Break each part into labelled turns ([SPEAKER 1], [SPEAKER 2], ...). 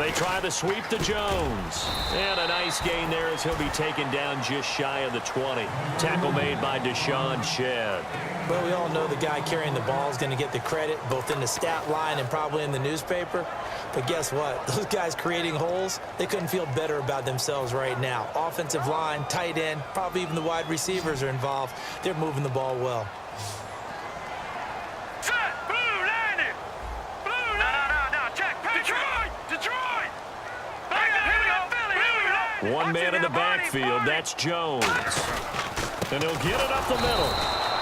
[SPEAKER 1] They try the sweep to Jones. And a nice gain there as he'll be taken down just shy of the 20. Tackle made by Deshaun Shedd.
[SPEAKER 2] Well, we all know the guy carrying the ball is going to get the credit, both in the stat line and probably in the newspaper. But guess what? Those guys creating holes, they couldn't feel better about themselves right now. Offensive line, tight end, probably even the wide receivers are involved. They're moving the ball well.
[SPEAKER 1] One man in the backfield, that's Jones. And he'll get it up the middle.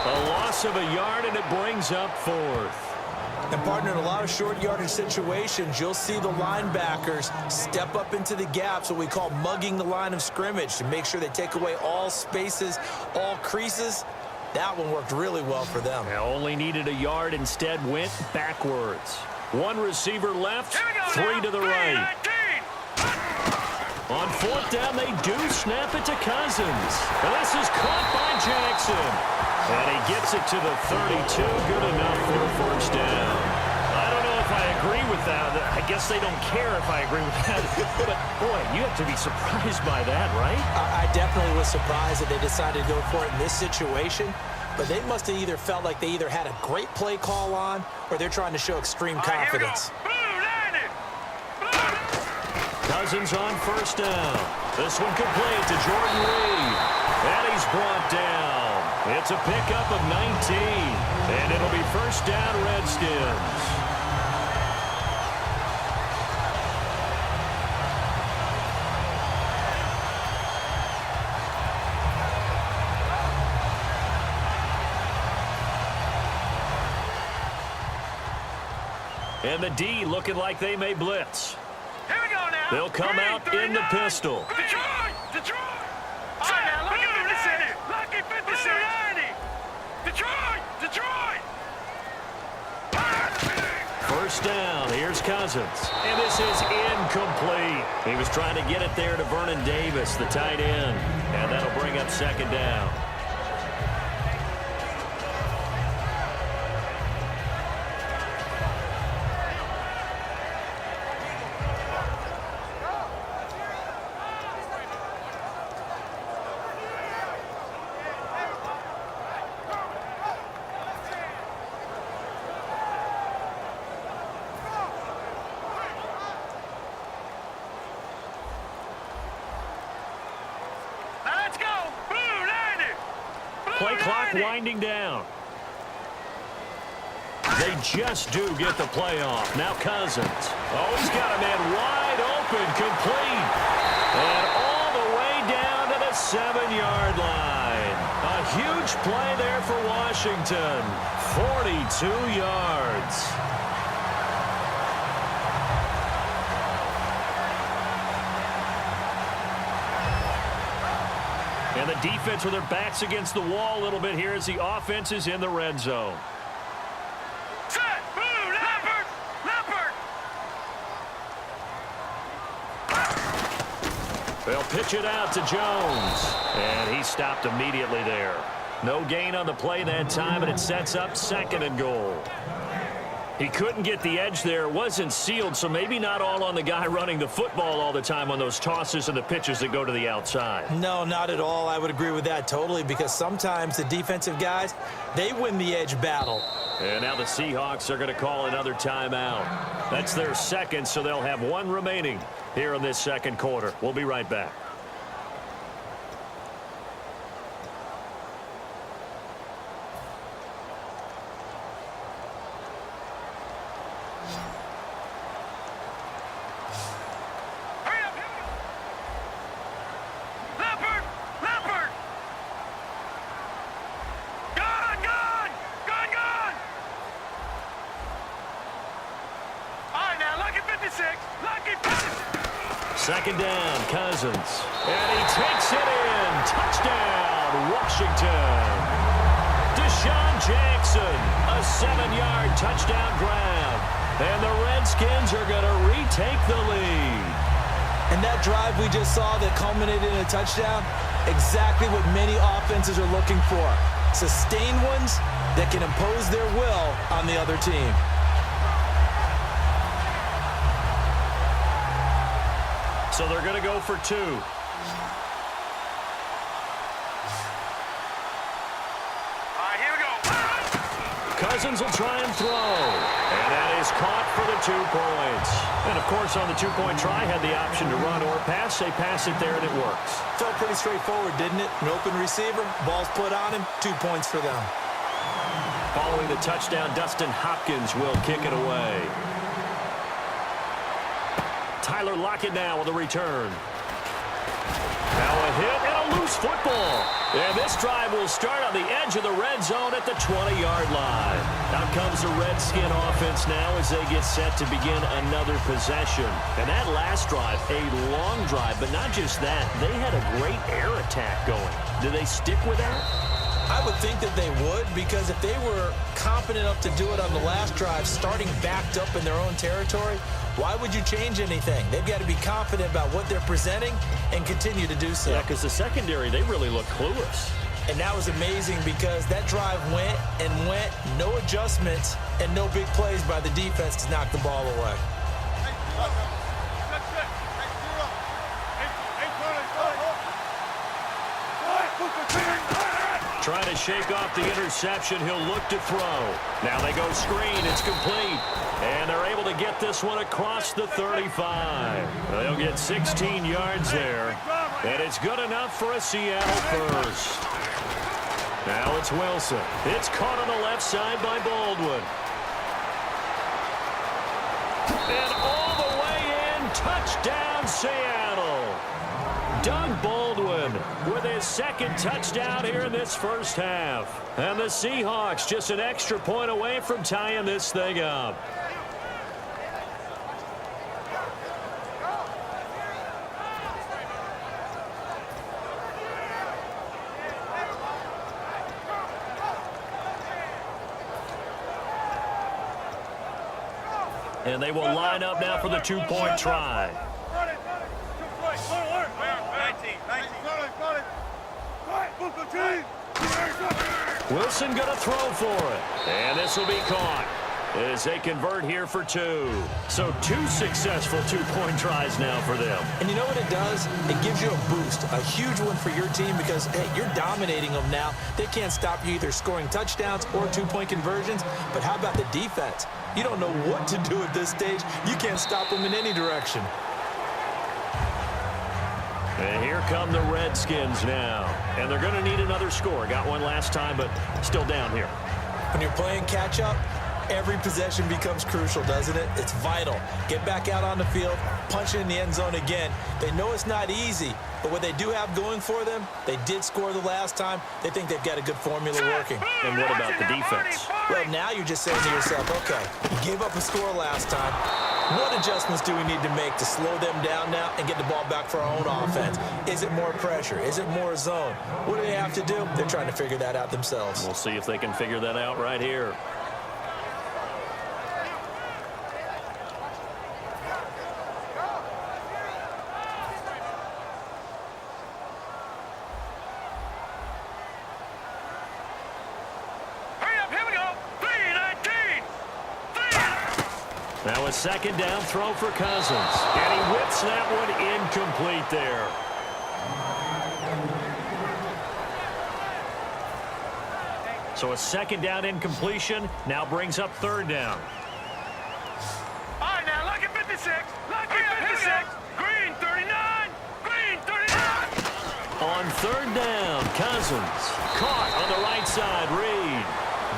[SPEAKER 1] A loss of a yard, and it brings up 4th.
[SPEAKER 2] And, partner, in a lot of short yardage situations, you'll see the linebackers step up into the gaps, what we call mugging the line of scrimmage, to make sure they take away all spaces, all creases. That one worked really well for them.
[SPEAKER 1] Now only needed a yard, instead went backwards. One receiver left, 3 to the right. On 4th down, they do snap it to Cousins. And this is caught by Jackson. And he gets it to the 32. Good enough for a 1st down. I don't know if I agree with that. I guess they don't care if I agree with that. But, boy, you have to be surprised by that, right?
[SPEAKER 2] I definitely was surprised that they decided to go for it in this situation. But they must have either felt like they either had a great play call on or they're trying to show extreme confidence.
[SPEAKER 1] Cousins on 1st down. This one complete to Jordan Reed. And he's brought down. It's a pickup of 19. And it'll be 1st down, Redskins. And the D looking like they may blitz.
[SPEAKER 3] Here we go now.
[SPEAKER 1] They'll come out in the pistol.
[SPEAKER 3] Detroit! Detroit! All right, now, look at 56. Lucky 56. Detroit! Detroit!
[SPEAKER 1] 1st down. Here's Cousins. And this is incomplete. He was trying to get it there to Vernon Davis, the tight end. And that'll bring up 2nd down. Play clock winding down. They just do get the play off. Now Cousins. Oh, he's got a man wide open, complete. And all the way down to the 7-yard line. A huge play there for Washington. 42 yards. And the defense with their backs against the wall a little bit here as the offense is in the red zone.
[SPEAKER 3] Set! Move! Leopard! Leopard!
[SPEAKER 1] They'll pitch it out to Jones. And he stopped immediately there. No gain on the play that time, and it sets up 2nd and goal. He couldn't get the edge there. It wasn't sealed, so maybe not all on the guy running the football all the time on those tosses and the pitches that go to the outside.
[SPEAKER 2] No, not at all. I would agree with that totally, because sometimes the defensive guys, they win the edge battle.
[SPEAKER 1] And now the Seahawks are going to call another timeout. That's their 2nd, so they'll have 1 remaining here in this 2nd quarter. We'll be right back. Second down, Cousins. And he takes it in. Touchdown, Washington. Deshaun Jackson, a 7-yard touchdown grab. And the Redskins are going to retake the lead.
[SPEAKER 2] And that drive we just saw that culminated in a touchdown, exactly what many offenses are looking for. Sustained ones that can impose their will on the other team.
[SPEAKER 1] So they're going to go for 2.
[SPEAKER 3] Here we go.
[SPEAKER 1] Cousins will try and throw. And that is caught for the 2 points. And, of course, on the 2-point try, had the option to run or pass. They pass it there, and it works.
[SPEAKER 2] Felt pretty straightforward, didn't it? An open receiver, ball's put on him, 2 points for them.
[SPEAKER 1] Following the touchdown, Dustin Hopkins will kick it away. Tyler Lockett now with a return. Now a hit and a loose football. And this drive will start on the edge of the red zone at the 20-yard line. Out comes the Redskin offense now as they get set to begin another possession. And that last drive, a long drive, but not just that. They had a great air attack going. Do they stick with that?
[SPEAKER 2] I would think that they would, because if they were competent enough to do it on the last drive, starting backed up in their own territory, why would you change anything? They've got to be confident about what they're presenting and continue to do so.
[SPEAKER 1] Yeah, because the secondary, they really look clueless.
[SPEAKER 2] And that was amazing because that drive went and went, no adjustments, and no big plays by the defense to knock the ball away.
[SPEAKER 1] Trying to shake off the interception. He'll look to throw. Now they go screen. It's complete. And they're able to get this one across the 35. They'll get 16 yards there. And it's good enough for a Seattle first. Now it's Wilson. It's caught on the left side by Baldwin. And all the way in. Touchdown, Seattle. Doug Baldwin with his second touchdown here in this first half. And the Seahawks just an extra point away from tying this thing up. And they will line up now for the 2-point try. Wilson going to throw for it. And this will be caught as they convert here for 2. So 2 successful 2-point tries now for them.
[SPEAKER 2] And you know what it does? It gives you a boost, a huge one for your team because, hey, you're dominating them now. They can't stop you either scoring touchdowns or 2-point conversions. But how about the defense? You don't know what to do at this stage. You can't stop them in any direction.
[SPEAKER 1] And here come the Redskins now. And they're going to need another score. Got one last time, but still down here.
[SPEAKER 2] When you're playing catch-up, every possession becomes crucial, doesn't it? It's vital. Get back out on the field, punch it in the end zone again. They know it's not easy, but what they do have going for them, they did score the last time. They think they've got a good formula working.
[SPEAKER 1] And what about the defense?
[SPEAKER 2] Well, now you're just saying to yourself, okay, you gave up a score last time. What adjustments do we need to make to slow them down now and get the ball back for our own offense? Is it more pressure? Is it more zone? What do they have to do? They're trying to figure that out themselves.
[SPEAKER 1] We'll see if they can figure that out right here. Now a second down throw for Cousins. And he whips that one incomplete there. So a second down incompletion now brings up third down.
[SPEAKER 3] All right, now look at 56. Look at 56. Green 39. Green 39.
[SPEAKER 1] On third down, Cousins. Caught on the right side, Reed.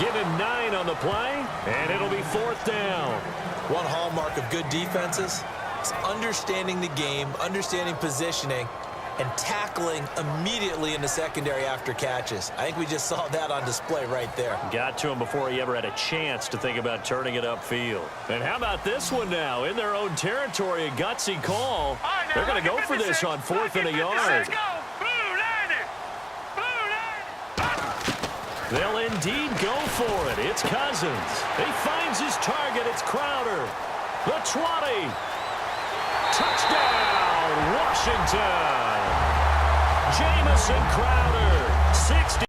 [SPEAKER 1] Give him 9 on the play, and it'll be fourth down.
[SPEAKER 2] One hallmark of good defenses is understanding the game, understanding positioning, and tackling immediately in the secondary after catches. I think we just saw that on display right there.
[SPEAKER 1] Got to him before he ever had a chance to think about turning it upfield. And how about this one now? In their own territory, a gutsy call. They're going to go for this on 4th and a yard. They'll indeed go for it. It's Cousins. He finds his target. It's Crowder. The 20. Touchdown, Washington. Jamison Crowder, 60.